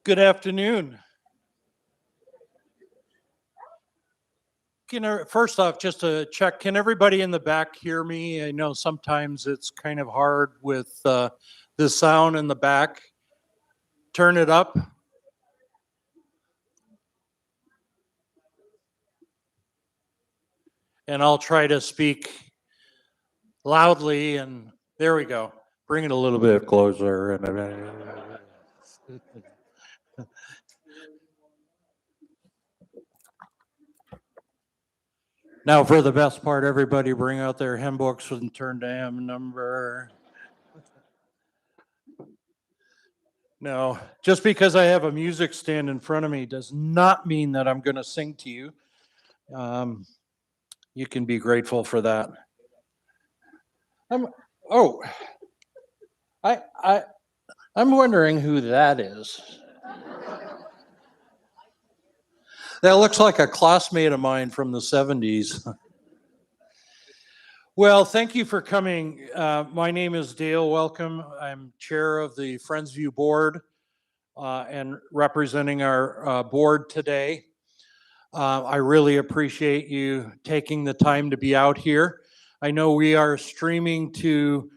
Good afternoon. First off, just to check, can everybody in the back hear me? I know sometimes it's kind of hard with the sound in the back. Turn it up. And I'll try to speak loudly, and there we go. Bring it a little bit closer. Now for the best part, everybody bring out their hymn books and turn to hymn number. No, just because I have a music stand in front of me does not mean that I'm going to sing to you. You can be grateful for that. I'm wondering who that is. That looks like a classmate of mine from the 70s. Well, thank you for coming. My name is Dale. Welcome. I'm chair of the Friendsview board and representing our board today. I really appreciate you taking the time to be out here. I know we are streaming to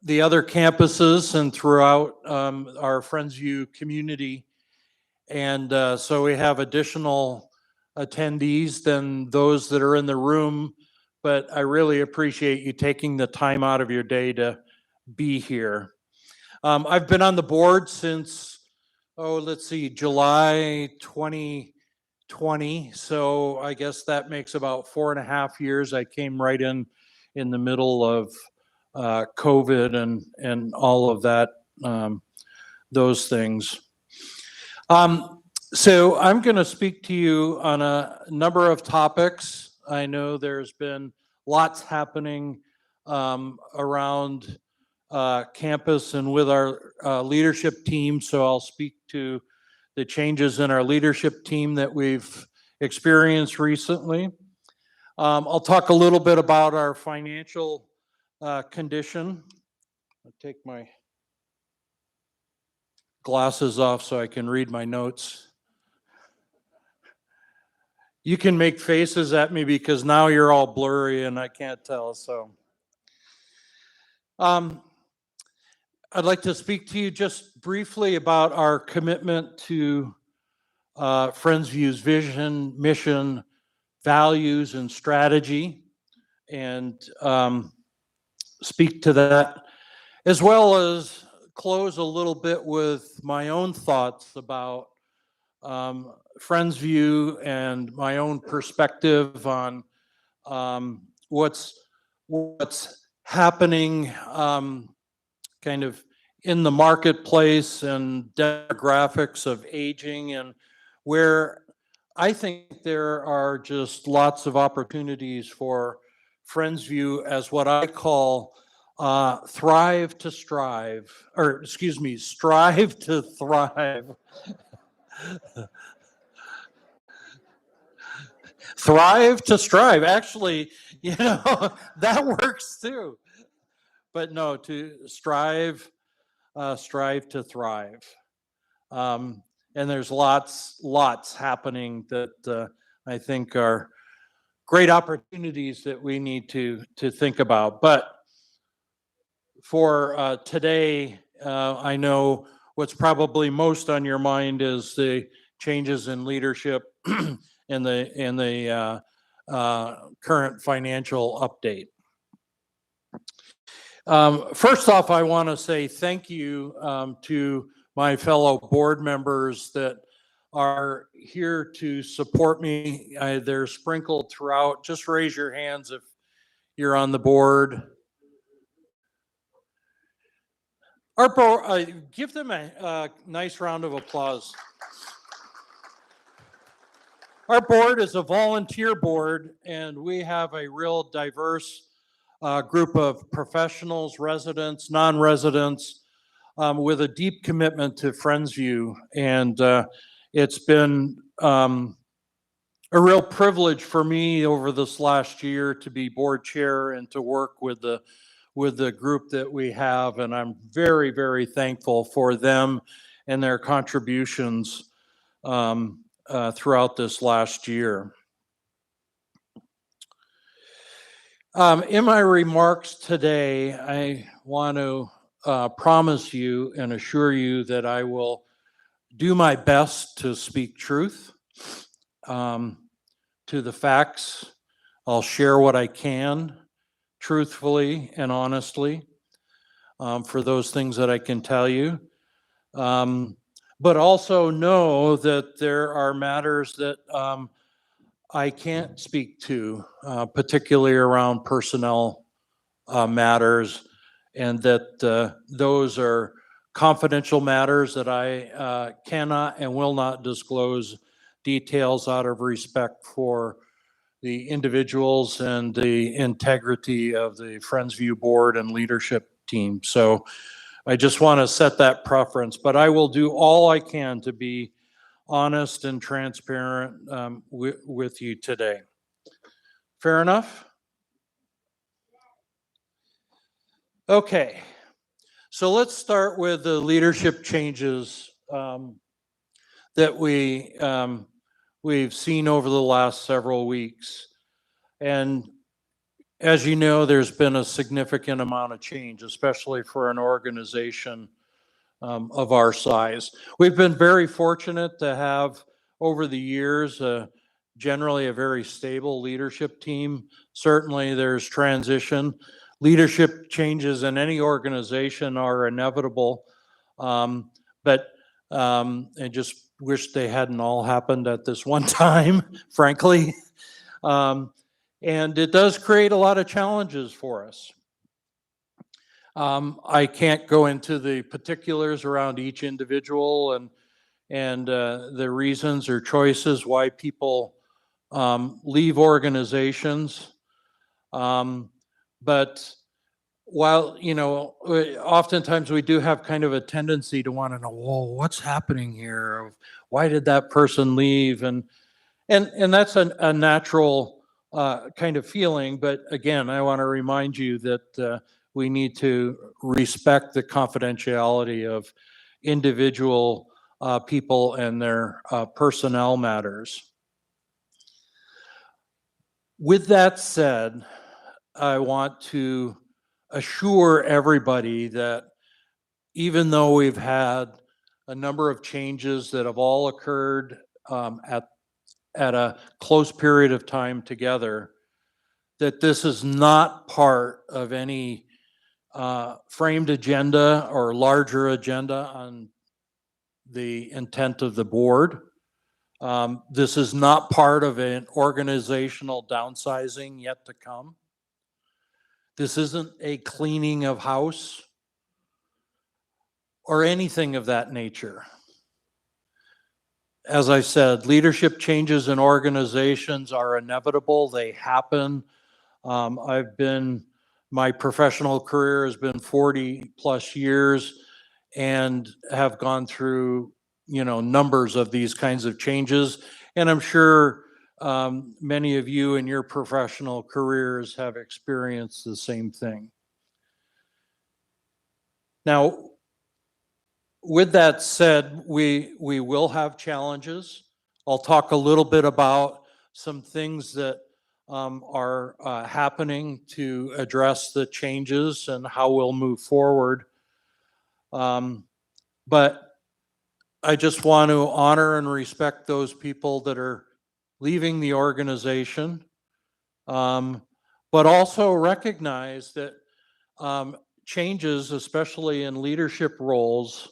the other campuses and throughout our Friendsview community. And so we have additional attendees than those that are in the room. But I really appreciate you taking the time out of your day to be here. I've been on the board since, July 2020. So I guess that makes about 4.5 years. I came right in the middle of COVID and all of that, those things. So I'm going to speak to you on a number of topics. I know there's been lots happening around campus and with our leadership team. So I'll speak to the changes in our leadership team that we've experienced recently. I'll talk a little bit about our financial condition. I'll take my glasses off so I can read my notes. You can make faces at me because now you're all blurry and I can't tell. So I'd like to speak to you just briefly about our commitment to Friendsview's vision, mission, values, and strategy, and speak to that, as well as close a little bit with my own thoughts about Friendsview and my own perspective on what's happening kind of in the marketplace and demographics of aging, and where I think there are just lots of opportunities for Friendsview as what I call strive to thrive. Thrive to strive. Actually, that works too. But no, to strive to thrive. And there's lots happening that I think are great opportunities that we need to think about. But for today, I know what's probably most on your mind is the changes in leadership and the current financial update. First off, I want to say thank you to my fellow board members that are here to support me. They're sprinkled throughout. Just raise your hands if you're on the board. Give them a nice round of applause. Our board is a volunteer board, and we have a real diverse group of professionals, residents, non-residents, with a deep commitment to Friendsview. And it's been a real privilege for me over this last year to be board chair and to work with the group that we have. And I'm very, very thankful for them and their contributions throughout this last year. In my remarks today, I want to promise you and assure you that I will do my best to speak truth to the facts. I'll share what I can truthfully and honestly for those things that I can tell you. But also know that there are matters that I can't speak to, particularly around personnel matters, and that those are confidential matters that I cannot and will not disclose details out of respect for the individuals and the integrity of the Friendsview board and leadership team. So I just want to set that preference, but I will do all I can to be honest and transparent with you today. Fair enough? Okay, so let's start with the leadership changes that we've seen over the last several weeks. And as you know, there's been a significant amount of change, especially for an organization of our size. We've been very fortunate to have, over the years, generally a very stable leadership team. Certainly there's transition. Leadership changes in any organization are inevitable, but I just wish they hadn't all happened at this one time, frankly. And it does create a lot of challenges for us. I can't go into the particulars around each individual and the reasons or choices why people leave organizations. But while, you know, oftentimes we do have kind of a tendency to want to know, whoa, what's happening here? Why did that person leave? And that's a natural kind of feeling. But again, I want to remind you that we need to respect the confidentiality of individual people and their personnel matters. With that said, I want to assure everybody that even though we've had a number of changes that have all occurred at a close period of time together, that this is not part of any framed agenda or larger agenda on the intent of the board. This is not part of an organizational downsizing yet to come. This isn't a cleaning of house or anything of that nature. As I said, leadership changes in organizations are inevitable. They happen. My professional career has been 40 plus years and have gone through, you know, numbers of these kinds of changes. And I'm sure many of you in your professional careers have experienced the same thing. Now, with that said, we will have challenges. I'll talk a little bit about some things that are happening to address the changes and how we'll move forward. But I just want to honor and respect those people that are leaving the organization, but also recognize that changes, especially in leadership roles,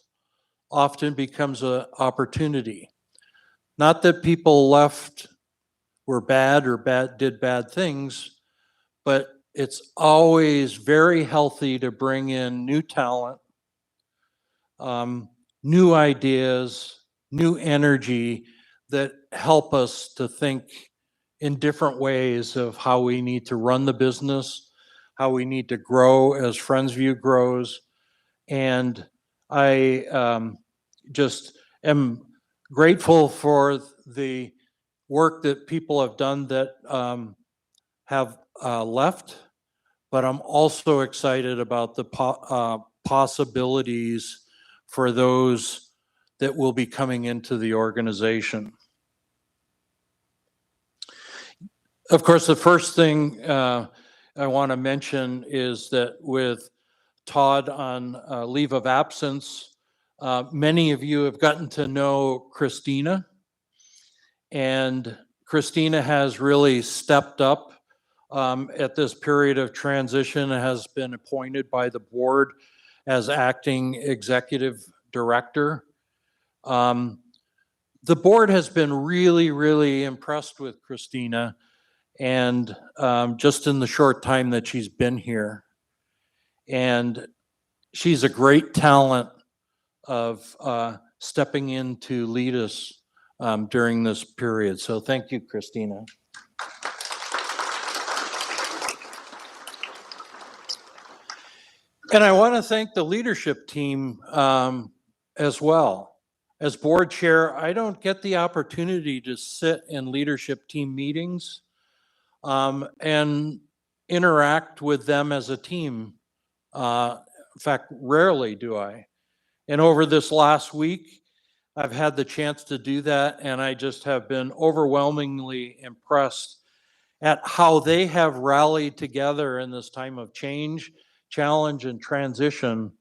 often becomes an opportunity. Not that people left were bad or did bad things, but it's always very healthy to bring in new talent, new ideas, new energy that help us to think in different ways of how we need to run the business, how we need to grow as Friendsview grows. And I just am grateful for the work that people have done that have left, but I'm also excited about the possibilities for those that will be coming into the organization. Of course, the first thing I want to mention is that with Todd on leave of absence, many of you have gotten to know Christina, and Christina has really stepped up at this period of transition and has been appointed by the board as acting executive director. The board has been really, really impressed with Christina, and just in the short time that she's been here. And she's a great talent of stepping in to lead us during this period. So thank you, Christina. And I want to thank the leadership team as well. As board chair, I don't get the opportunity to sit in leadership team meetings and interact with them as a team. In fact, rarely do I. And over this last week, I've had the chance to do that, and I just have been overwhelmingly impressed at how they have rallied together in this time of change, challenge, and transition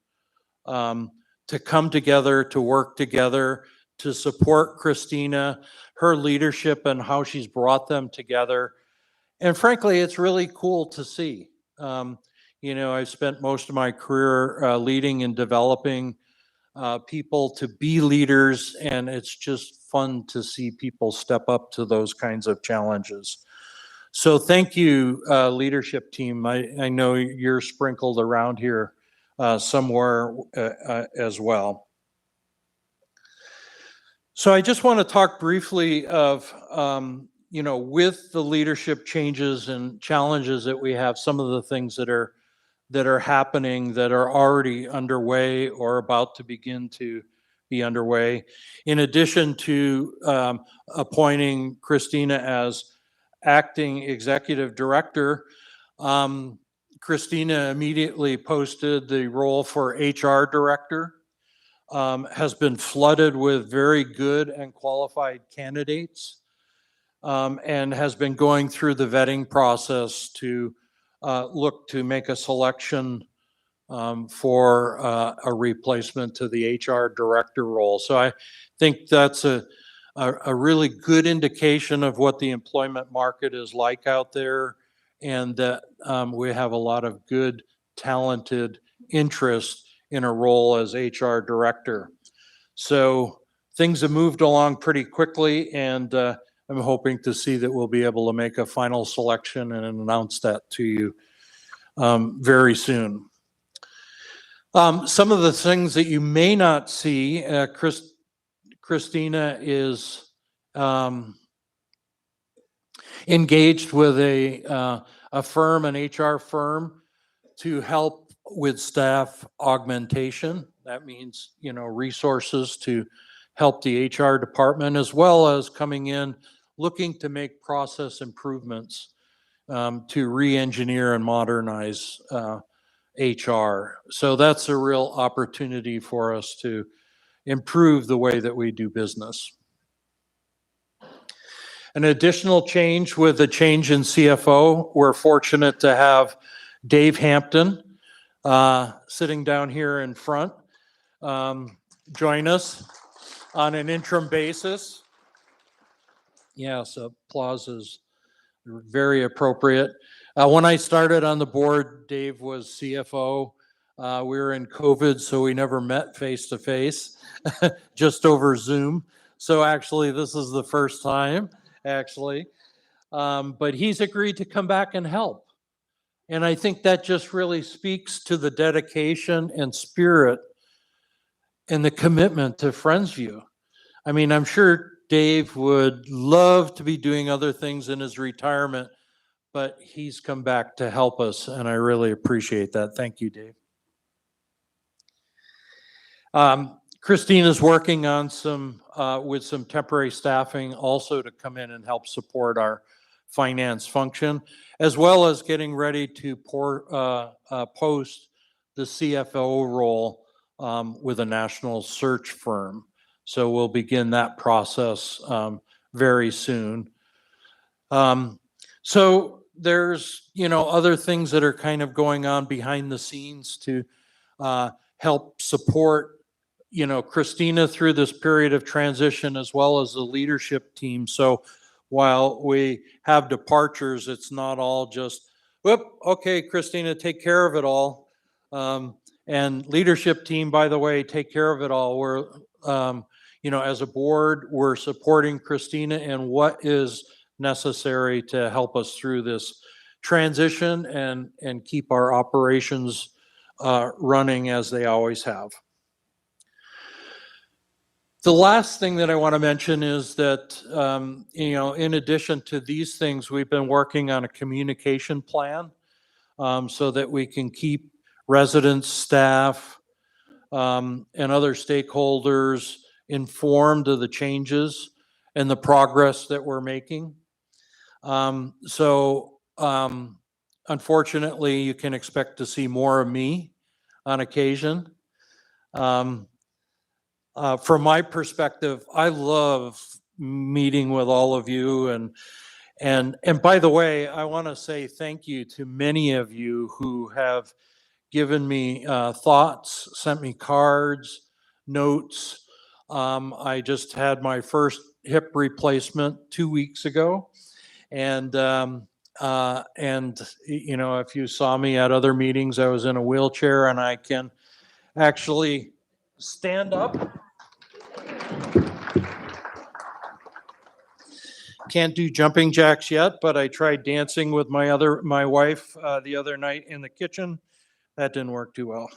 to come together, to work together, to support Christina, her leadership, and how she's brought them together. And frankly, it's really cool to see. You know, I've spent most of my career leading and developing people to be leaders, and it's just fun to see people step up to those kinds of challenges. So thank you, leadership team. I know you're sprinkled around here somewhere as well. So I just want to talk briefly of, you know, with the leadership changes and challenges that we have, some of the things that are happening, that are already underway or about to begin to be underway. In addition to appointing Christina as acting executive director, Christina immediately posted the role for HR director, has been flooded with very good and qualified candidates, and has been going through the vetting process to look to make a selection for a replacement to the HR director role. So I think that's a really good indication of what the employment market is like out there, and that we have a lot of good, talented interest in a role as HR director. So things have moved along pretty quickly, and I'm hoping to see that we'll be able to make a final selection and announce that to you very soon. Some of the things that you may not see, Christina is engaged with a firm, an HR firm, to help with staff augmentation. That means, you know, resources to help the HR department, as well as coming in looking to make process improvements to re-engineer and modernize HR. So that's a real opportunity for us to improve the way that we do business. An additional change with a change in CFO, we're fortunate to have Dave Hampton sitting down here in front join us on an interim basis. Yes, applause is very appropriate. When I started on the board, Dave was CFO. We were in COVID, so we never met face to face, just over Zoom. So actually, this is the first time, actually. But he's agreed to come back and help. And I think that just really speaks to the dedication and spirit and the commitment to Friendsview. I mean, I'm sure Dave would love to be doing other things in his retirement, but he's come back to help us, and I really appreciate that. Thank you, Dave. Christina's working on with some temporary staffing also to come in and help support our finance function, as well as getting ready to post the CFO role with a national search firm. So we'll begin that process very soon. So there's, other things that are kind of going on behind the scenes to help support, Christina through this period of transition, as well as the leadership team. So while we have departures, it's not all just, whoop, okay, Christina, take care of it all. And leadership team, by the way, take care of it all. We're, as a board, we're supporting Christina in what is necessary to help us through this transition and keep our operations running as they always have. The last thing that I want to mention is that, in addition to these things, we've been working on a communication plan so that we can keep residents, staff, and other stakeholders informed of the changes and the progress that we're making. Unfortunately, you can expect to see more of me on occasion. From my perspective, I love meeting with all of you, and by the way, I want to say thank you to many of you who have given me thoughts, sent me cards, notes. I just had my first hip replacement 2 weeks ago, and if you saw me at other meetings, I was in a wheelchair, and I can actually stand up. Can't do jumping jacks yet, but I tried dancing with my wife the other night in the kitchen. That didn't work too well.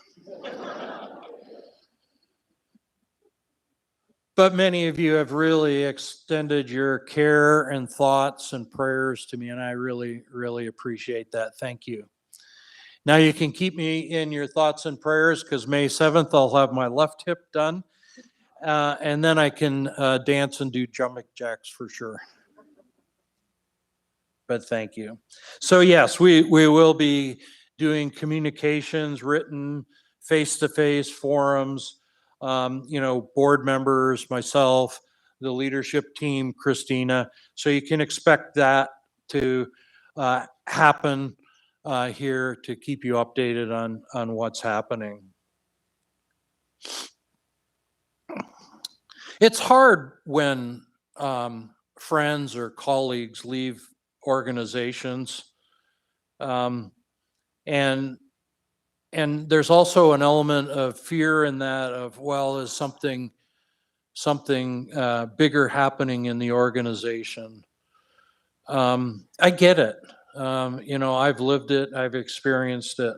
But many of you have really extended your care and thoughts and prayers to me, and I really, really appreciate that. Thank you. Now you can keep me in your thoughts and prayers, because May 7th I'll have my left hip done, and then I can dance and do jumping jacks for sure. But thank you. So yes, we will be doing communications, written, face-to-face forums, board members, myself, the leadership team, Christina. So you can expect that to happen here to keep you updated on what's happening. It's hard when friends or colleagues leave organizations, and there's also an element of fear in that of, well, is something bigger happening in the organization? I get it. I've lived it, I've experienced it.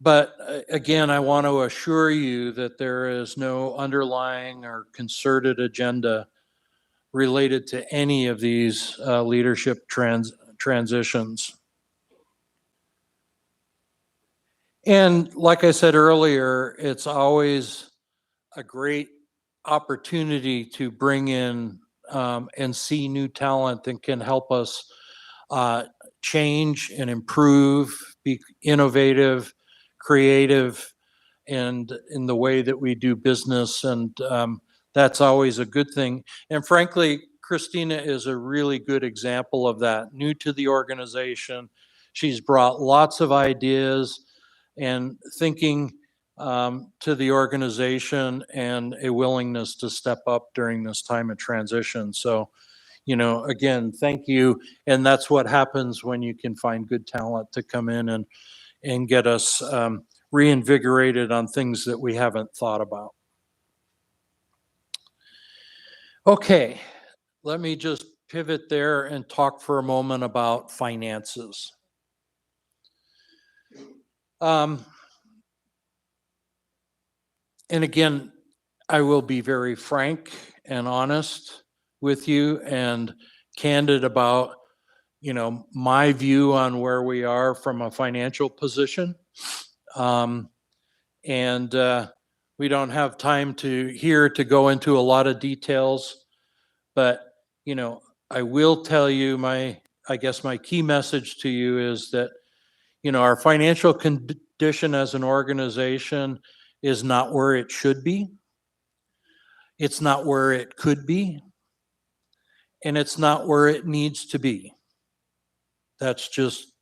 But again, I want to assure you that there is no underlying or concerted agenda related to any of these leadership transitions. And like I said earlier, it's always a great opportunity to bring in and see new talent that can help us change and improve, be innovative, creative, and in the way that we do business. And that's always a good thing. And frankly, Christina is a really good example of that. New to the organization, she's brought lots of ideas and thinking to the organization, and a willingness to step up during this time of transition. So, again, thank you. And that's what happens when you can find good talent to come in and get us reinvigorated on things that we haven't thought about. Okay, let me just pivot there and talk for a moment about finances. And again, I will be very frank and honest with you and candid about, my view on where we are from a financial position. We don't have time to go into a lot of details, but, I will tell you my key message to you is that, our financial condition as an organization is not where it should be. It's not where it could be, and it's not where it needs to be. That's just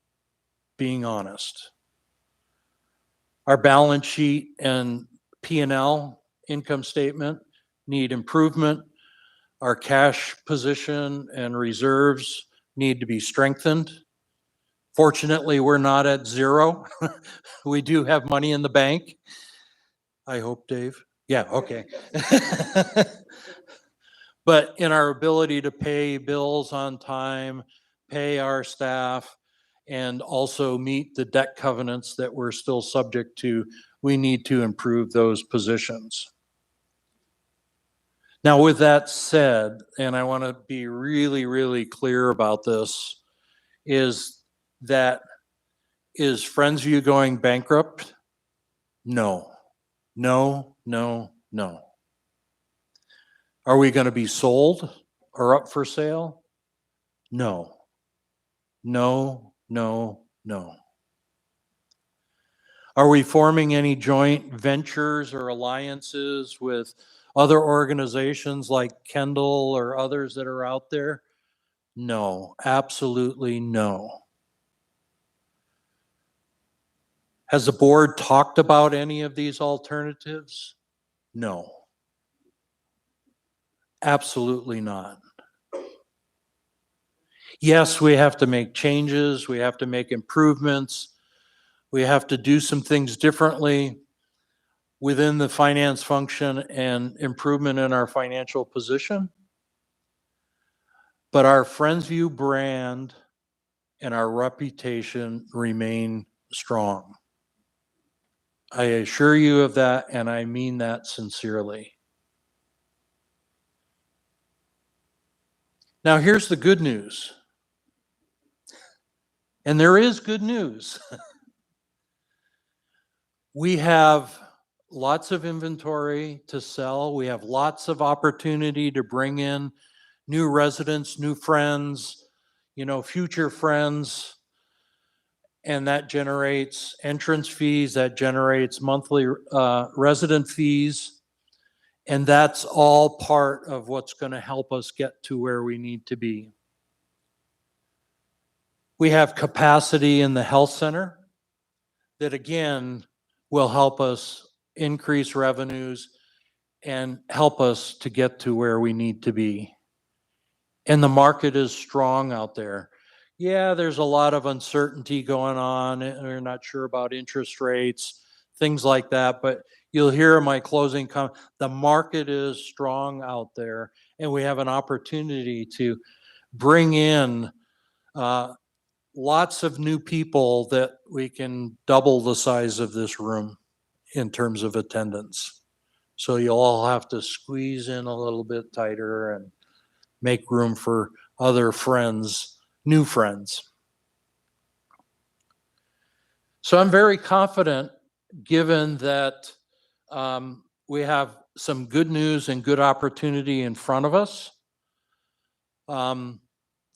being honest. Our balance sheet and P&L income statement need improvement. Our cash position and reserves need to be strengthened. Fortunately, we're not at zero. We do have money in the bank. I hope, Dave. Yeah, okay. But in our ability to pay bills on time, pay our staff, and also meet the debt covenants that we're still subject to, we need to improve those positions. Now, with that said, and I want to be really, really clear about this, is Friendsview going bankrupt? No. No, no, no. Are we going to be sold or up for sale? No. No, no, no. Are we forming any joint ventures or alliances with other organizations like Kendall or others that are out there? No, absolutely no. Has the board talked about any of these alternatives? No. Absolutely not. Yes, we have to make changes, we have to make improvements, we have to do some things differently within the finance function and improvement in our financial position. But our Friendsview brand and our reputation remain strong. I assure you of that, and I mean that sincerely. Now, here's the good news. And there is good news. We have lots of inventory to sell. We have lots of opportunity to bring in new residents, new friends, future friends. And that generates entrance fees, that generates monthly resident fees. And that's all part of what's going to help us get to where we need to be. We have capacity in the health center that, again, will help us increase revenues and help us to get to where we need to be. And the market is strong out there. Yeah, there's a lot of uncertainty going on. We're not sure about interest rates, things like that. But you'll hear in my closing comment, the market is strong out there, and we have an opportunity to bring in lots of new people that we can double the size of this room in terms of attendance. So you'll all have to squeeze in a little bit tighter and make room for other friends, new friends. So I'm very confident, given that we have some good news and good opportunity in front of us.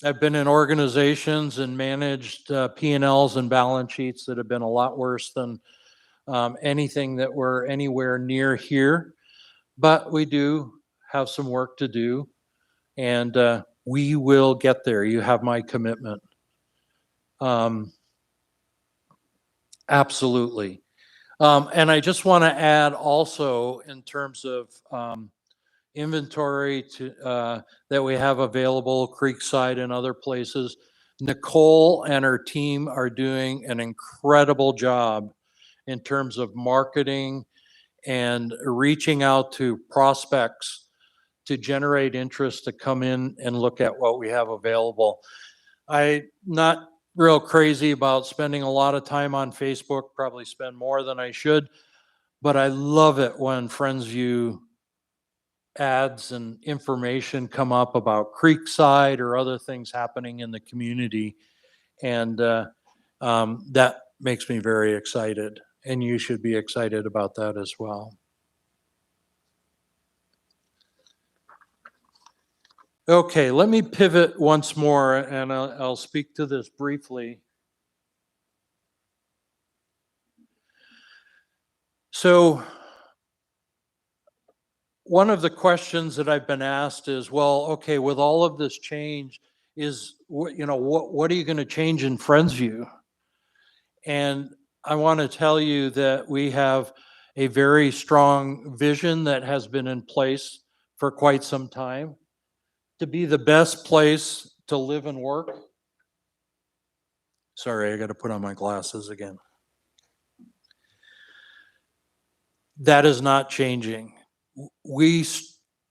I've been in organizations and managed P&Ls and balance sheets that have been a lot worse than anything that we're anywhere near here. But we do have some work to do, and we will get there. You have my commitment. Absolutely. And I just want to add also, in terms of inventory that we have available, Creekside and other places, Nicole and her team are doing an incredible job in terms of marketing and reaching out to prospects to generate interest to come in and look at what we have available. I'm not real crazy about spending a lot of time on Facebook, probably spend more than I should, but I love it when Friendsview ads and information come up about Creekside or other things happening in the community. And that makes me very excited. And you should be excited about that as well. Okay, let me pivot once more, and I'll speak to this briefly. So one of the questions that I've been asked is, well, okay, with all of this change, what are you going to change in Friendsview? And I want to tell you that we have a very strong vision that has been in place for quite some time to be the best place to live and work. Sorry, I got to put on my glasses again. That is not changing. We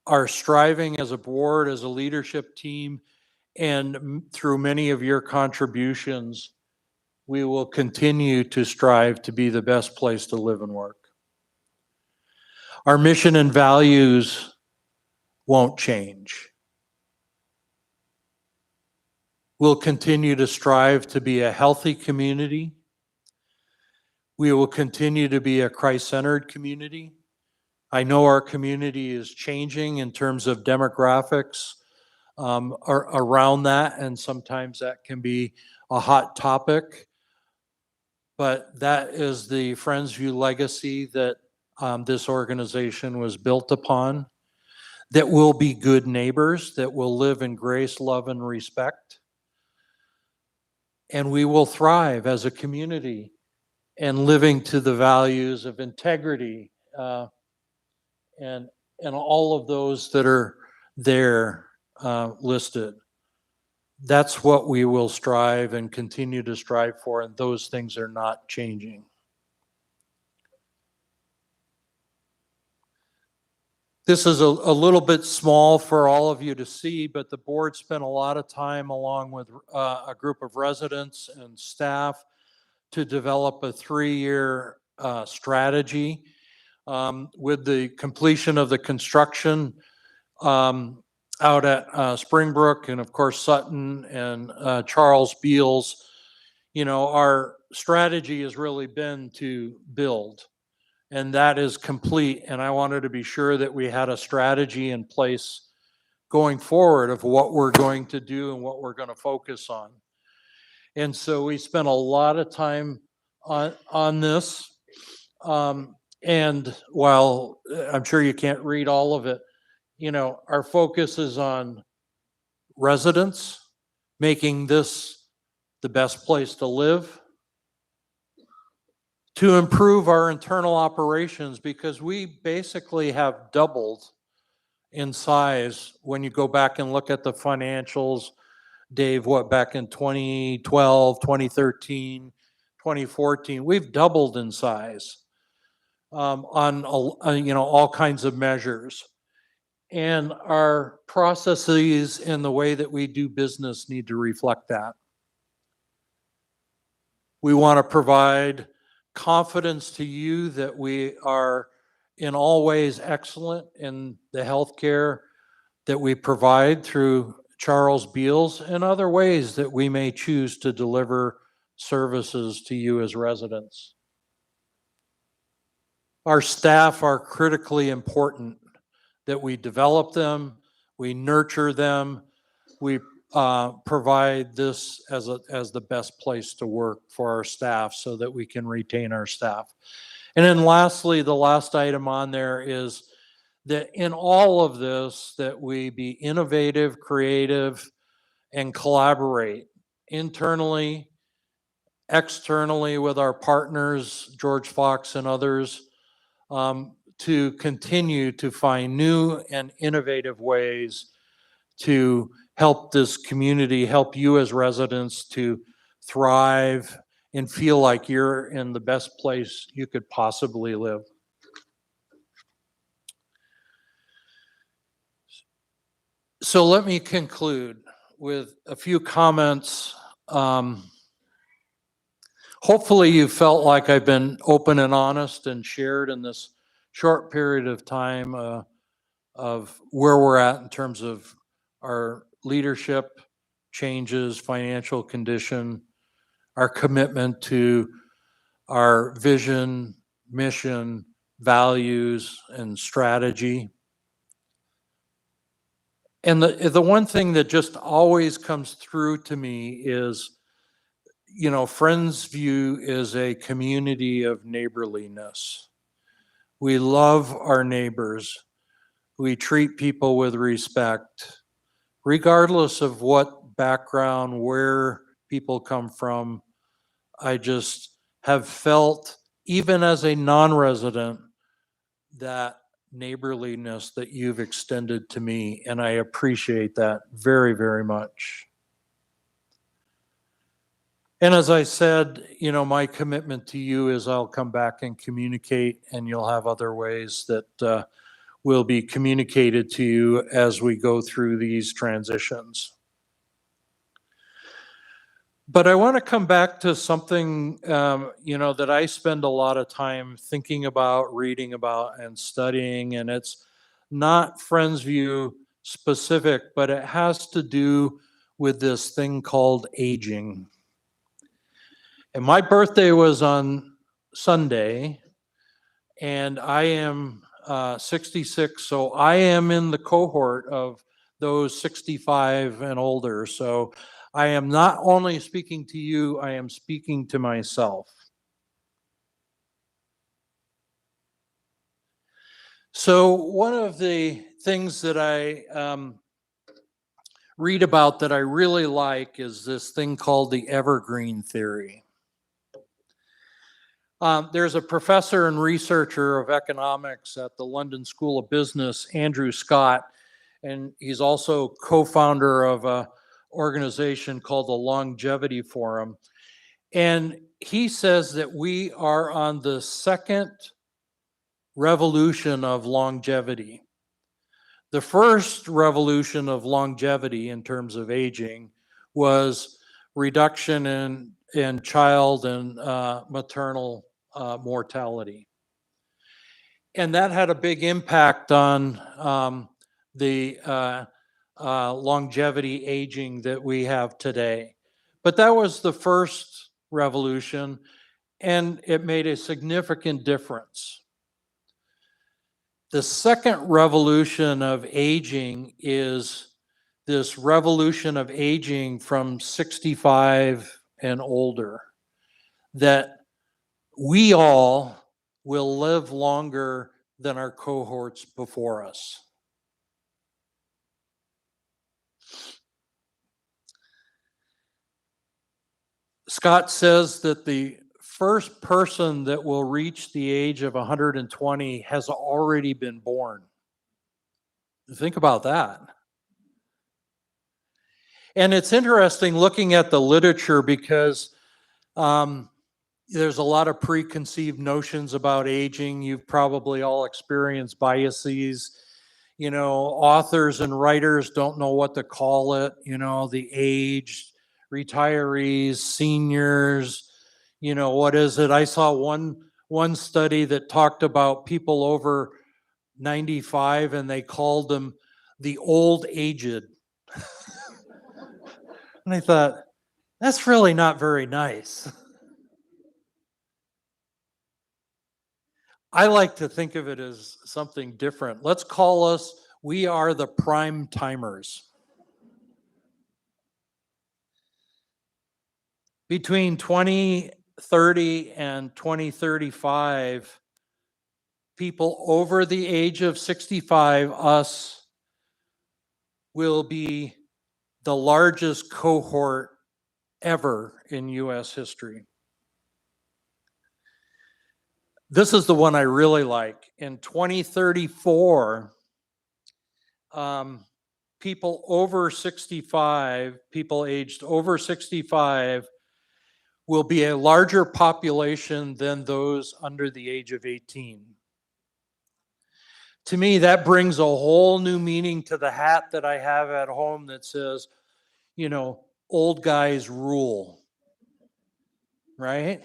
are striving as a board, as a leadership team, and through many of your contributions, we will continue to strive to be the best place to live and work. Our mission and values won't change. We'll continue to strive to be a healthy community. We will continue to be a Christ-centered community. I know our community is changing in terms of demographics around that, and sometimes that can be a hot topic. But that is the Friendsview legacy that this organization was built upon, that will be good neighbors, that will live in grace, love, and respect. And we will thrive as a community and living to the values of integrity and all of those that are there listed. That's what we will strive and continue to strive for, and those things are not changing. This is a little bit small for all of you to see, but the board spent a lot of time along with a group of residents and staff to develop a 3-year strategy. With the completion of the construction out at Springbrook and of course Sutton and Charles Beals, our strategy has really been to build, and that is complete. And I wanted to be sure that we had a strategy in place going forward of what we're going to do and what we're going to focus on. And so we spent a lot of time on this. And while I'm sure you can't read all of it, our focus is on residents, making this the best place to live, to improve our internal operations, because we basically have doubled in size. When you go back and look at the financials, Dave, back in 2012, 2013, 2014, we've doubled in size on all kinds of measures. And our processes and the way that we do business need to reflect that. We want to provide confidence to you that we are in all ways excellent in the healthcare that we provide through Charles Beals and other ways that we may choose to deliver services to you as residents. Our staff are critically important, that we develop them, we nurture them, we provide this as the best place to work for our staff so that we can retain our staff. And then lastly, the last item on there is that in all of this, that we be innovative, creative, and collaborate internally, externally with our partners, George Fox and others, to continue to find new and innovative ways to help this community, help you as residents to thrive and feel like you're in the best place you could possibly live. So let me conclude with a few comments. Hopefully you felt like I've been open and honest and shared in this short period of time of where we're at in terms of our leadership changes, financial condition, our commitment to our vision, mission, values, and strategy. And the one thing that just always comes through to me is, Friendsview is a community of neighborliness. We love our neighbors. we treat people with respect, regardless of what background, where people come from. I just have felt, even as a non-resident, that neighborliness that you've extended to me, and I appreciate that very, very much. And as I said, my commitment to you is I'll come back and communicate, and you'll have other ways that will be communicated to you as we go through these transitions. But I want to come back to something, that I spend a lot of time thinking about, reading about, and studying, and it's not Friendsview specific, but it has to do with this thing called aging. And my birthday was on Sunday, and I am 66, so I am in the cohort of those 65 and older. So I am not only speaking to you, I am speaking to myself. So one of the things that I read about that I really like is this thing called the evergreen theory. There's a professor and researcher of economics at the London School of Business, Andrew Scott, and he's also co-founder of an organization called the Longevity Forum. And he says that we are on the second revolution of longevity. The first revolution of longevity in terms of aging was reduction in child and maternal mortality. And that had a big impact on the longevity aging that we have today. But that was the first revolution, and it made a significant difference. The second revolution of aging is this revolution of aging from 65 and older, that we all will live longer than our cohorts before us. Scott says that the first person that will reach the age of 120 has already been born. Think about that. And it's interesting looking at the literature because there's a lot of preconceived notions about aging. You've probably all experienced biases. Authors and writers don't know what to call it. The age, retirees, seniors, what is it? I saw one study that talked about people over 95 and they called them the old aged. And I thought, that's really not very nice. I like to think of it as something different. Let's call us, we are the prime timers. Between 2030 and 2035, people over the age of 65, us, will be the largest cohort ever in US history. This is the one I really like. In 2034, people over 65, people aged over 65, will be a larger population than those under the age of 18. To me, that brings a whole new meaning to the hat that I have at home that says, old guys rule, right?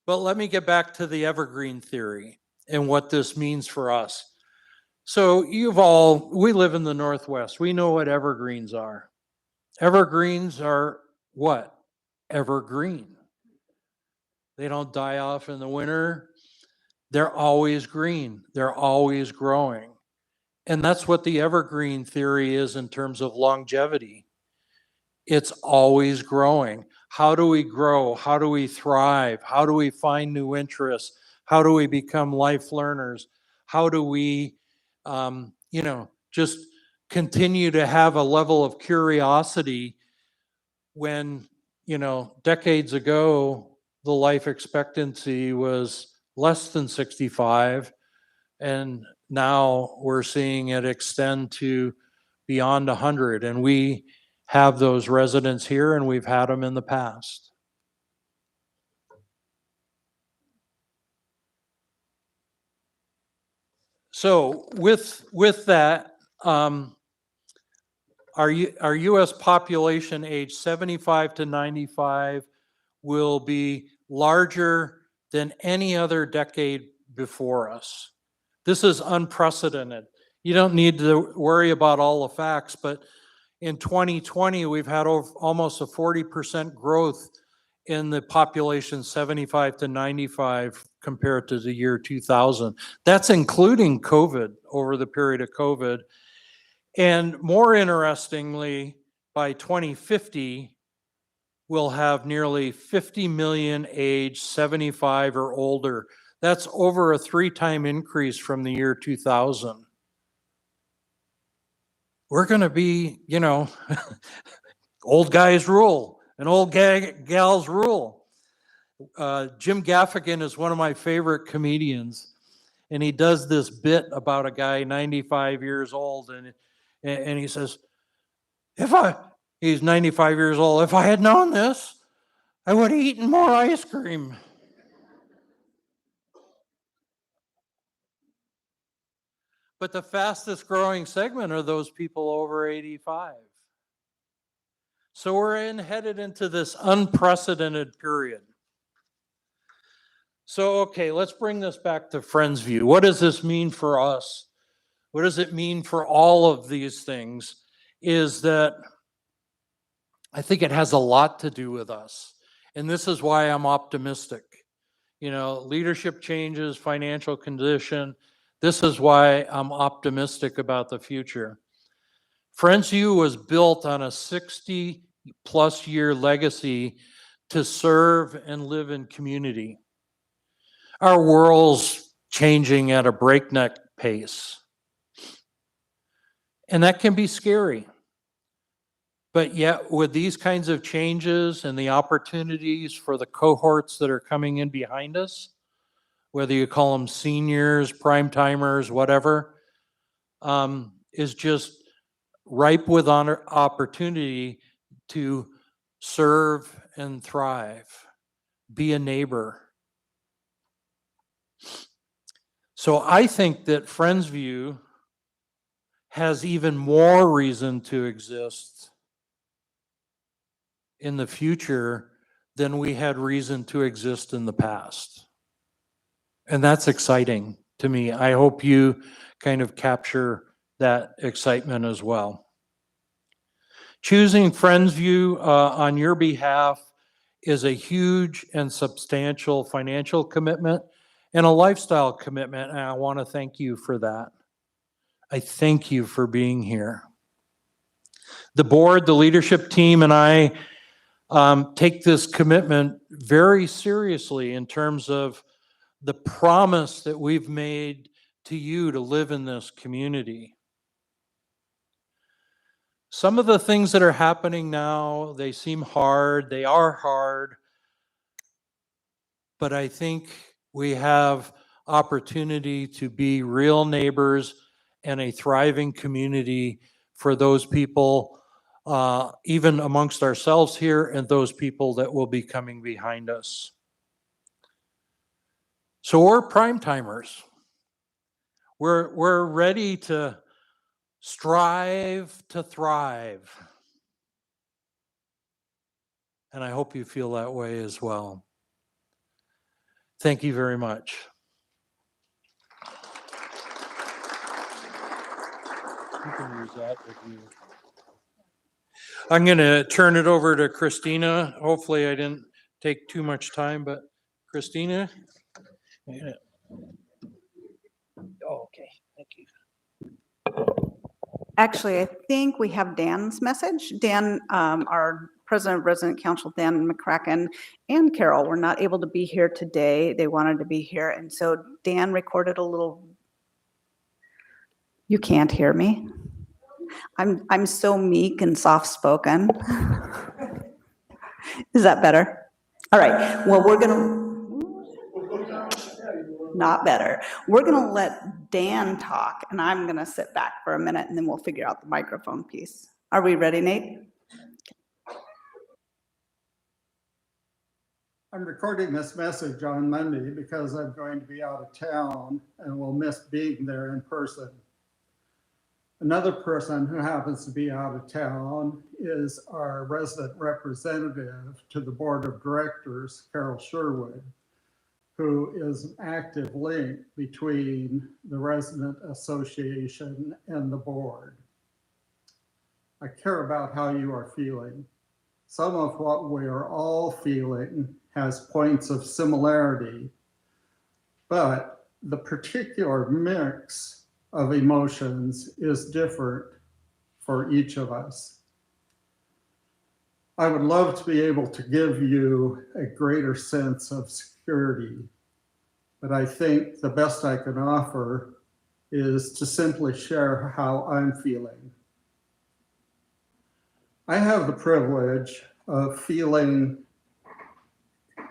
But let me get back to the evergreen theory and what this means for us. So we live in the Northwest. We know what evergreens are. Evergreens are what? Evergreen. They don't die off in the winter. They're always green. They're always growing. And that's what the evergreen theory is in terms of longevity. It's always growing. How do we grow? How do we thrive? How do we find new interests? How do we become life learners? How do we just continue to have a level of curiosity when, decades ago, the life expectancy was less than 65. And now we're seeing it extend to beyond 100. And we have those residents here, and we've had them in the past. So with that, our U.S. population age 75 to 95 will be larger than any other decade before us. This is unprecedented. You don't need to worry about all the facts, but in 2020, we've had almost a 40% growth in the population 75 to 95 compared to the year 2000. That's including COVID, over the period of COVID. And more interestingly, by 2050, we'll have nearly 50 million age 75 or older. That's over a 3-time increase from the year 2000. We're going to be, old guys rule and old gals rule. Jim Gaffigan is one of my favorite comedians, and he does this bit about a guy 95 years old, and he says, he's 95 years old, if I had known this, I would have eaten more ice cream. But the fastest growing segment are those people over 85. So we're headed into this unprecedented period. So, okay, let's bring this back to Friendsview. What does this mean for us? What does it mean for all of these things? Is that I think it has a lot to do with us. And this is why I'm optimistic. Leadership changes, financial condition. This is why I'm optimistic about the future. Friendsview was built on a 60-plus year legacy to serve and live in community. Our world's changing at a breakneck pace. And that can be scary. But yet, with these kinds of changes and the opportunities for the cohorts that are coming in behind us, whether you call them seniors, prime timers, whatever, is just ripe with opportunity to serve and thrive, be a neighbor. So I think that Friendsview has even more reason to exist in the future than we had reason to exist in the past. And that's exciting to me. I hope you kind of capture that excitement as well. Choosing Friendsview on your behalf is a huge and substantial financial commitment and a lifestyle commitment, and I want to thank you for that. I thank you for being here. The board, the leadership team, and I take this commitment very seriously in terms of the promise that we've made to you to live in this community. Some of the things that are happening now, they seem hard, they are hard, but I think we have opportunity to be real neighbors and a thriving community for those people, even amongst ourselves here, and those people that will be coming behind us. So we're prime timers. We're ready to strive to thrive. And I hope you feel that way as well. Thank you very much. You can use that if you... I'm going to turn it over to Christina. Hopefully I didn't take too much time, but Christina? Yeah. Oh, okay, thank you. Actually, I think we have Dan's message. Dan, our President of Resident Council, Dan McCracken, and Carol were not able to be here today. They wanted to be here, and so Dan recorded a little You can't hear me? I'm so meek and soft-spoken. Is that better? All right, well, not better. We're gonna let Dan talk, and I'm gonna sit back for a minute, and then we'll figure out the microphone piece. Are we ready, Nate? I'm recording this message on Monday because I'm going to be out of town and will miss being there in person. Another person who happens to be out of town is our resident representative to the board of directors, Carol Sherwood, who is an active link between the resident association and the board. I care about how you are feeling. Some of what we are all feeling has points of similarity, but the particular mix of emotions is different for each of us. I would love to be able to give you a greater sense of security, but I think the best I can offer is to simply share how I'm feeling. I have the privilege of feeling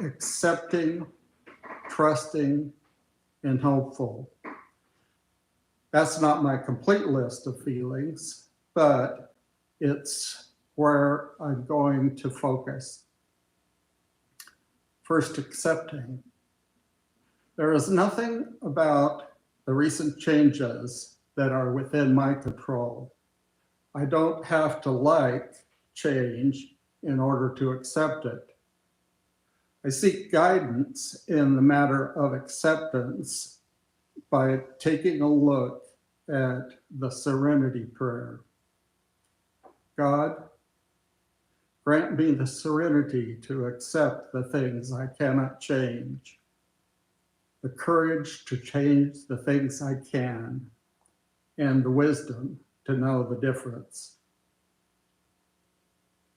accepting, trusting, and hopeful. That's not my complete list of feelings, but it's where I'm going to focus. First, accepting. There is nothing about the recent changes that are within my control. I don't have to like change in order to accept it. I seek guidance in the matter of acceptance by taking a look at the serenity prayer. God, grant me the serenity to accept the things I cannot change, the courage to change the things I can, and the wisdom to know the difference.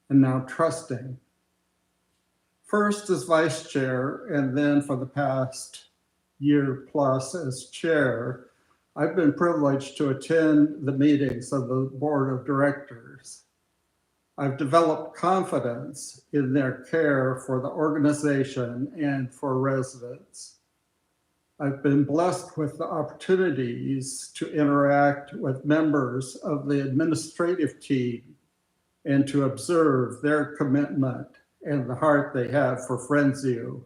And now trusting. First as vice chair, and then for the past year plus as chair, I've been privileged to attend the meetings of the board of directors. I've developed confidence in their care for the organization and for residents. I've been blessed with the opportunities to interact with members of the administrative team and to observe their commitment and the heart they have for Friendsview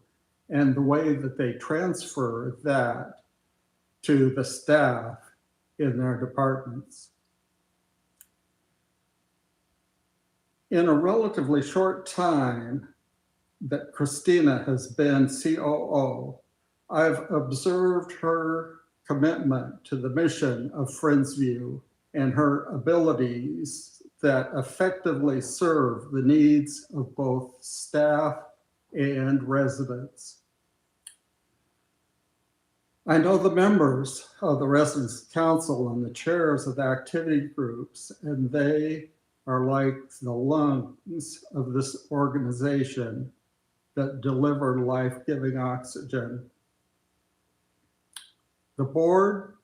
and the way that they transfer that to the staff in their departments. In a relatively short time that Christina has been COO, I've observed her commitment to the mission of Friendsview and her abilities that effectively serve the needs of both staff and residents. I know the members of the Residents Council and the chairs of the activity groups, and they are like the lungs of this organization that deliver life-giving oxygen. The board,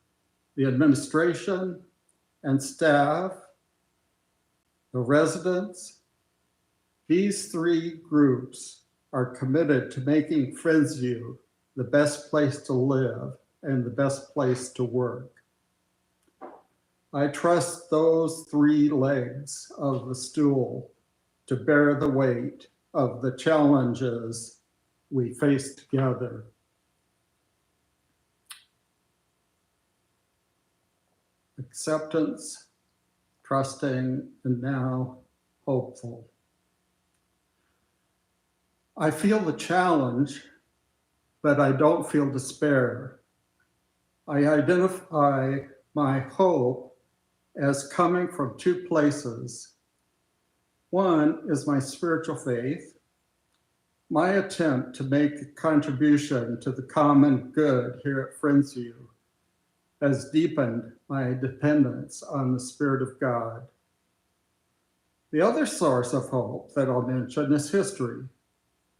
the administration, and staff, the residents, these three groups are committed to making Friendsview the best place to live and the best place to work. I trust those three legs of the stool to bear the weight of the challenges we face together. Acceptance, trusting, and now hopeful. I feel the challenge, but I don't feel despair. I identify my hope as coming from two places. One is my spiritual faith. My attempt to make a contribution to the common good here at Friendsview has deepened my dependence on the Spirit of God. The other source of hope that I'll mention is history.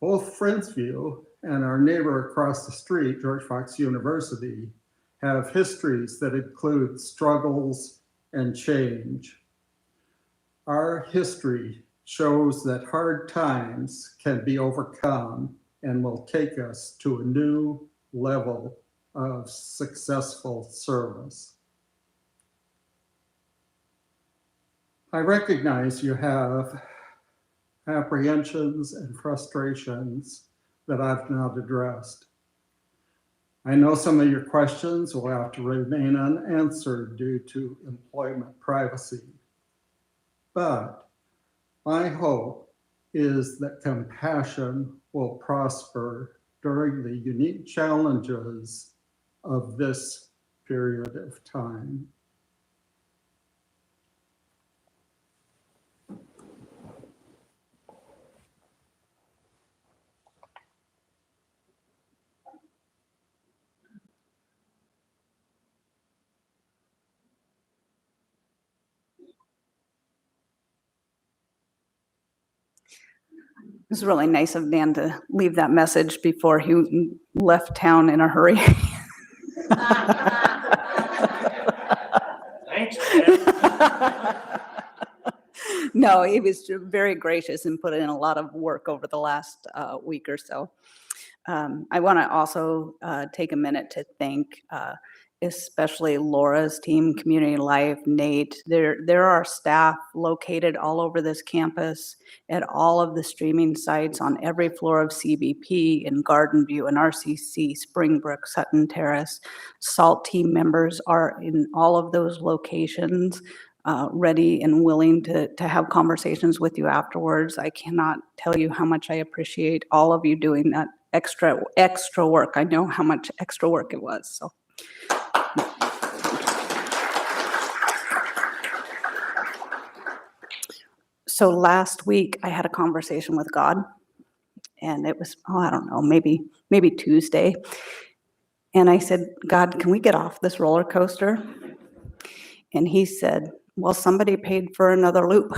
Both Friendsview and our neighbor across the street, George Fox University, have histories that include struggles and change. Our history shows that hard times can be overcome and will take us to a new level of successful service. I recognize you have apprehensions and frustrations that I've not addressed. I know some of your questions will have to remain unanswered due to employment privacy. But my hope is that compassion will prosper during the unique challenges of this period of time. It was really nice of Dan to leave that message before he left town in a hurry. Thanks, Dan. No, he was very gracious and put in a lot of work over the last week or so. I want to also take a minute to thank especially Laura's team, Community Life, Nate. There are staff located all over this campus at all of the streaming sites on every floor of CBP and Garden View and RCC, Springbrook, Sutton Terrace. SALT team members are in all of those locations, ready and willing to have conversations with you afterwards. I cannot tell you how much I appreciate all of you doing that extra work. I know how much extra work it was, so. So last week I had a conversation with God, and it was, I don't know, maybe Tuesday. And I said, God, can we get off this roller coaster? And he said, well, somebody paid for another loop.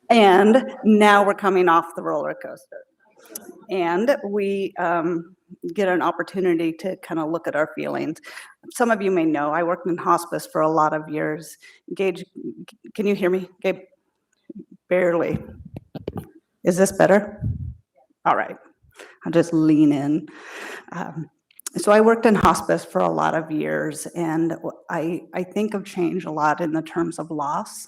And now we're coming off the roller coaster. And we get an opportunity to kind of look at our feelings. Some of you may know, I worked in hospice for a lot of years. Gage, can you hear me? Gabe? Barely. Is this better? All right. I'll just lean in. So I worked in hospice for a lot of years, and I think of change a lot in the terms of loss.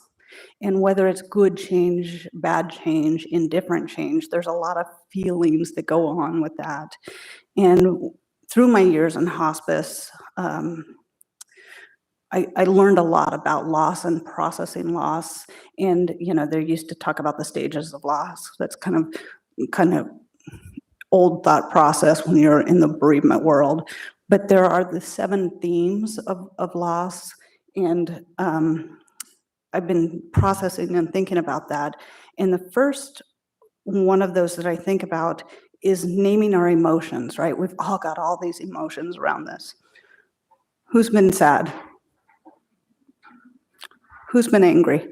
And whether it's good change, bad change, indifferent change, there's a lot of feelings that go on with that. And through my years in hospice, I learned a lot about loss and processing loss. And, you know, they used to talk about the stages of loss. That's kind of old thought process when you're in the bereavement world. But there are the 7 themes of loss. And I've been processing and thinking about that. And the first one of those that I think about is naming our emotions, right? We've all got all these emotions around this. Who's been sad? Who's been angry?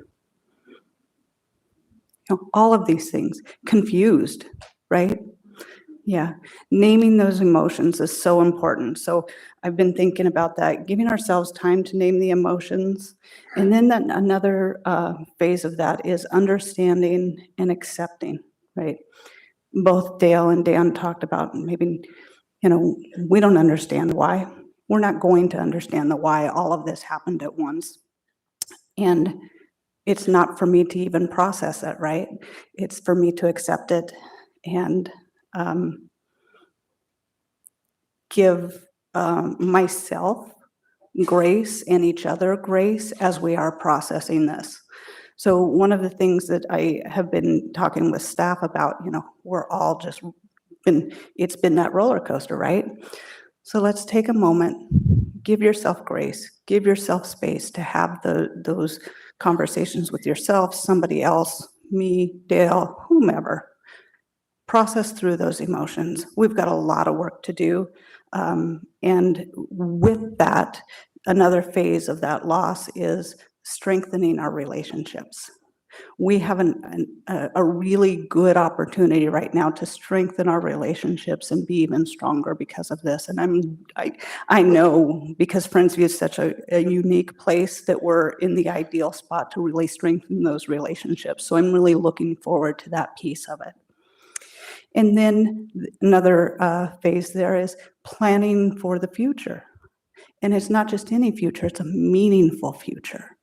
You know, all of these things. Confused, right? Yeah, naming those emotions is so important. So I've been thinking about that, giving ourselves time to name the emotions. And then another phase of that is understanding and accepting, right? Both Dale and Dan talked about maybe, you know, we don't understand why. We're not going to understand the why all of this happened at once. And it's not for me to even process it, right? It's for me to accept it and give myself grace and each other grace as we are processing this. So one of the things that I have been talking with staff about, you know, we're all just it's been that roller coaster, right? So let's take a moment, give yourself grace, give yourself space to have those conversations with yourself, somebody else, me, Dale, whomever. Process through those emotions. We've got a lot of work to do. And with that, another phase of that loss is strengthening our relationships. We have a really good opportunity right now to strengthen our relationships and be even stronger because of this. And I know, because Friendsview is such a unique place, that we're in the ideal spot to really strengthen those relationships. So I'm really looking forward to that piece of it. And then another phase there is planning for the future. And it's not just any future, it's a meaningful future.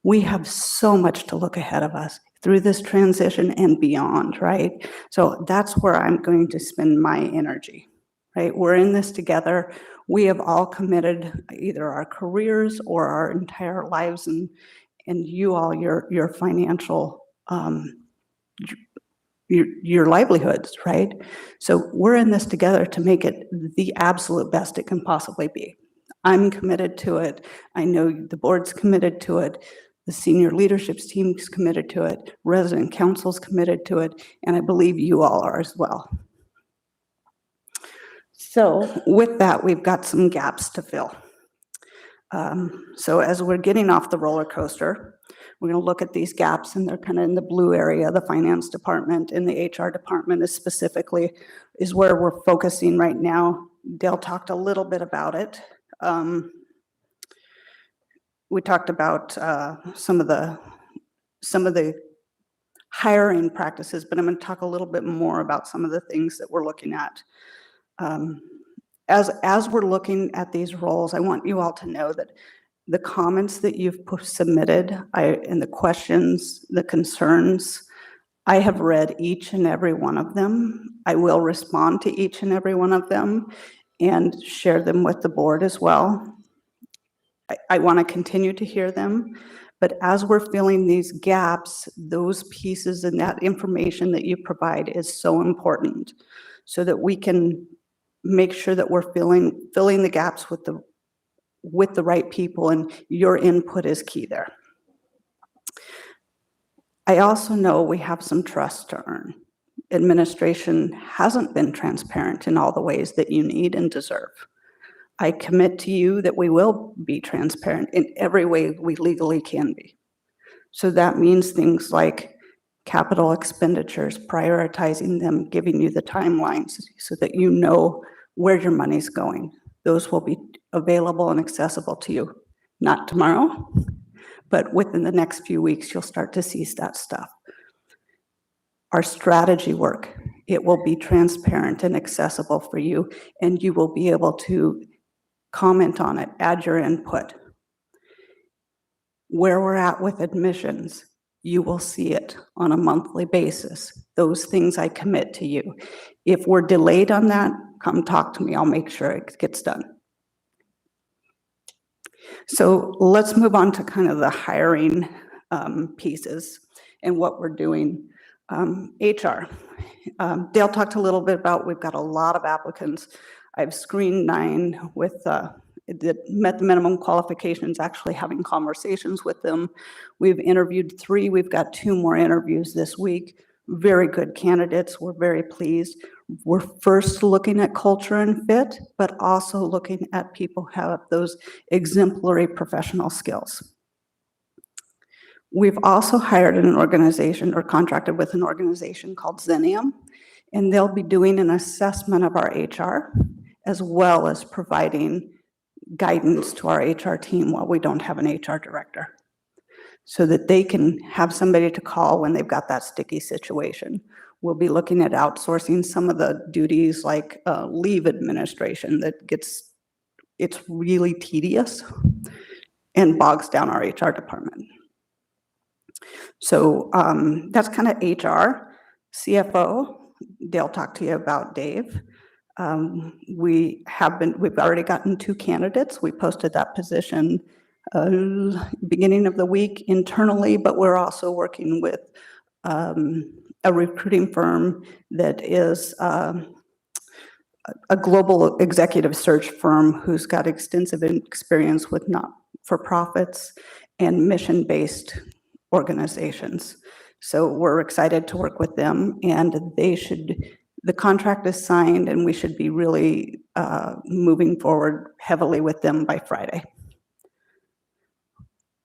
We have so much to look ahead of us through this transition and beyond, right? So that's where I'm going to spend my energy, right? We're in this together. We have all committed either our careers or our entire lives, and you all, your financial, your livelihoods, right? So we're in this together to make it the absolute best it can possibly be. I'm committed to it. I know the board's committed to it. The senior leadership team's committed to it. Resident council's committed to it. And I believe you all are as well. So with that, we've got some gaps to fill. So as we're getting off the roller coaster, we're going to look at these gaps, and they're kind of in the blue area. The finance department and the HR department is where we're focusing right now. Dale talked a little bit about it. We talked about some of the hiring practices, but I'm going to talk a little bit more about some of the things that we're looking at. As we're looking at these roles, I want you all to know that the comments that you've submitted, and the questions, the concerns, I have read each and every one of them. I will respond to each and every one of them and share them with the board as well. I want to continue to hear them, but as we're filling these gaps, those pieces and that information that you provide is so important, so that we can make sure that we're filling the gaps with the right people, and your input is key there. I also know we have some trust to earn. Administration hasn't been transparent in all the ways that you need and deserve. I commit to you that we will be transparent in every way we legally can be. So that means things like capital expenditures, prioritizing them, giving you the timelines so that you know where your money's going. Those will be available and accessible to you. Not tomorrow, but within the next few weeks, you'll start to see that stuff. Our strategy work, it will be transparent and accessible for you, and you will be able to comment on it, add your input. Where we're at with admissions, you will see it on a monthly basis. Those things I commit to you. If we're delayed on that, come talk to me. I'll make sure it gets done. So let's move on to kind of the hiring pieces and what we're doing. HR. Dale talked a little bit about, we've got a lot of applicants. I've screened 9 that met the minimum qualifications, actually having conversations with them. We've interviewed 3. We've got 2 more interviews this week. Very good candidates. We're very pleased. We're first looking at culture and fit, but also looking at people who have those exemplary professional skills. We've also hired an organization, or contracted with an organization called Xenium, and they'll be doing an assessment of our HR, as well as providing guidance to our HR team while we don't have an HR director, so that they can have somebody to call when they've got that sticky situation. We'll be looking at outsourcing some of the duties like leave administration it's really tedious and bogs down our HR department. So that's kind of HR. CFO, Dale talked to you about Dave. We've already gotten 2 candidates. We posted that position beginning of the week internally, but we're also working with a recruiting firm that is a global executive search firm who's got extensive experience with not-for-profits and mission-based organizations. So we're excited to work with them, and the contract is signed, and we should be really moving forward heavily with them by Friday.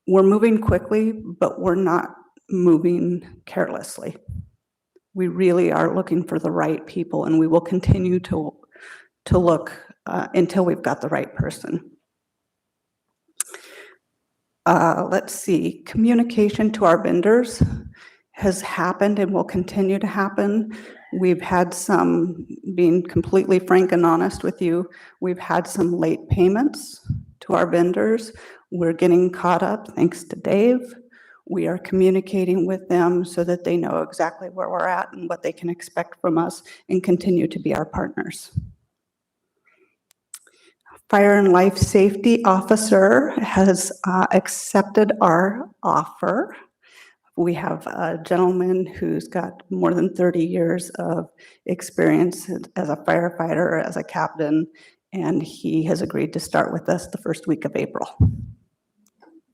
We're moving quickly, but we're not moving carelessly. We really are looking for the right people, and we will continue to look until we've got the right person. Let's see, communication to our vendors has happened and will continue to happen. We've had some, being completely frank and honest with you, we've had some late payments to our vendors. We're getting caught up thanks to Dave. We are communicating with them so that they know exactly where we're at and what they can expect from us and continue to be our partners. Fire and Life Safety Officer has accepted our offer. We have a gentleman who's got more than 30 years of experience as a firefighter, as a captain, and he has agreed to start with us the first week of April.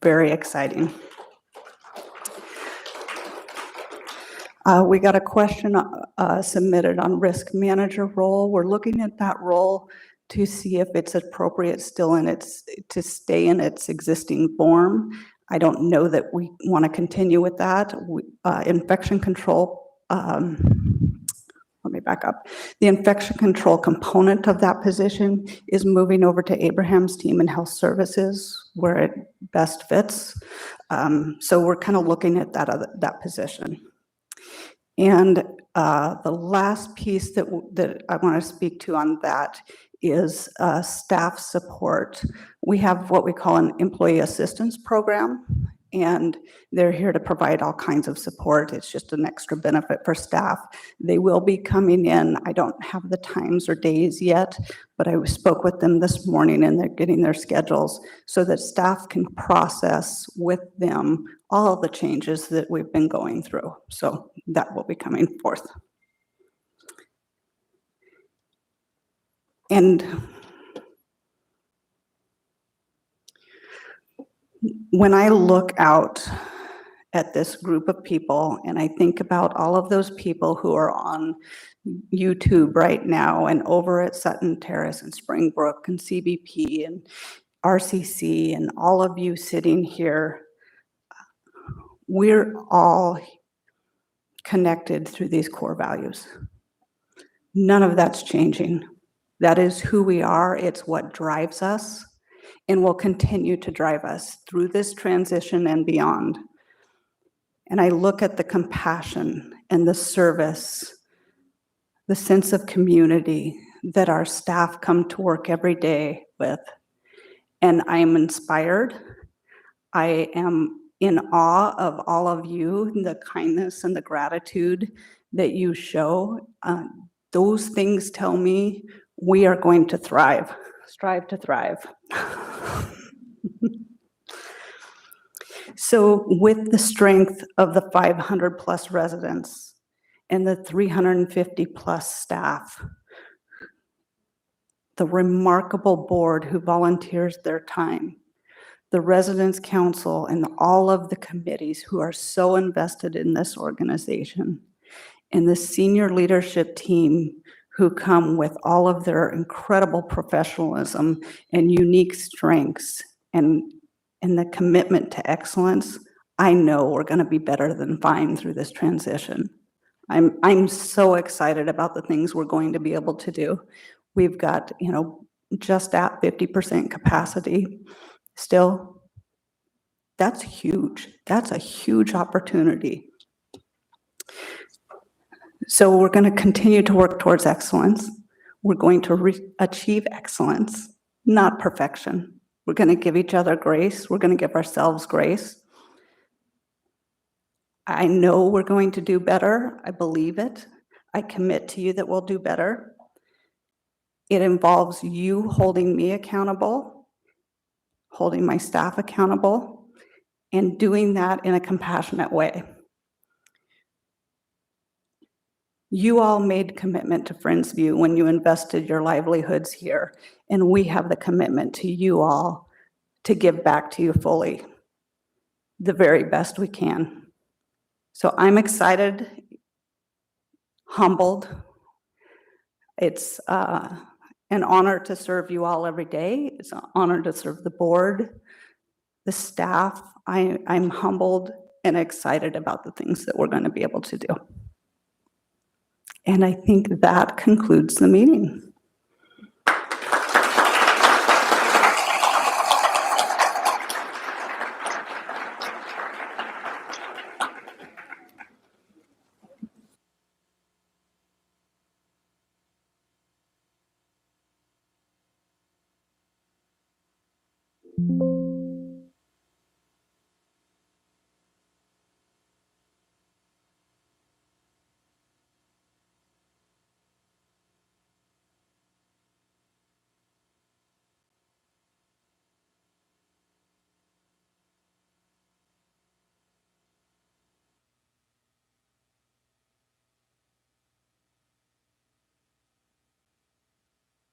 Very exciting. We got a question submitted on risk manager role. We're looking at that role to see if it's appropriate still to stay in its existing form. I don't know that we want to continue with that. Infection control, let me back up. The infection control component of that position is moving over to Abraham's team in health services where it best fits. So we're kind of looking at that position. And the last piece that I want to speak to on that is staff support. We have what we call an employee assistance program, and they're here to provide all kinds of support. It's just an extra benefit for staff. They will be coming in. I don't have the times or days yet, but I spoke with them this morning and they're getting their schedules so that staff can process with them all the changes that we've been going through. So that will be coming forth. And when I look out at this group of people and I think about all of those people who are on YouTube right now and over at Sutton Terrace and Springbrook and CBP and RCC and all of you sitting here, we're all connected through these core values. None of that's changing. That is who we are. It's what drives us and will continue to drive us through this transition and beyond. And I look at the compassion and the service, the sense of community that our staff come to work every day with. And I am inspired. I am in awe of all of you, the kindness and the gratitude that you show. Those things tell me we are going to thrive, strive to thrive. So with the strength of the 500 plus residents and the 350 plus staff, the remarkable board who volunteers their time, the residents council and all of the committees who are so invested in this organization, and the senior leadership team who come with all of their incredible professionalism and unique strengths and the commitment to excellence, I know we're going to be better than fine through this transition. I'm so excited about the things we're going to be able to do. We've got, just at 50% capacity still. That's huge. That's a huge opportunity. So we're going to continue to work towards excellence. We're going to achieve excellence, not perfection. We're going to give each other grace. We're going to give ourselves grace. I know we're going to do better. I believe it. I commit to you that we'll do better. It involves you holding me accountable, holding my staff accountable, and doing that in a compassionate way. You all made commitment to Friendsview when you invested your livelihoods here, and we have the commitment to you all to give back to you fully, the very best we can. So I'm excited, humbled. It's an honor to serve you all every day. It's an honor to serve the board, the staff. I'm humbled and excited about the things that we're going to be able to do. And I think that concludes the meeting.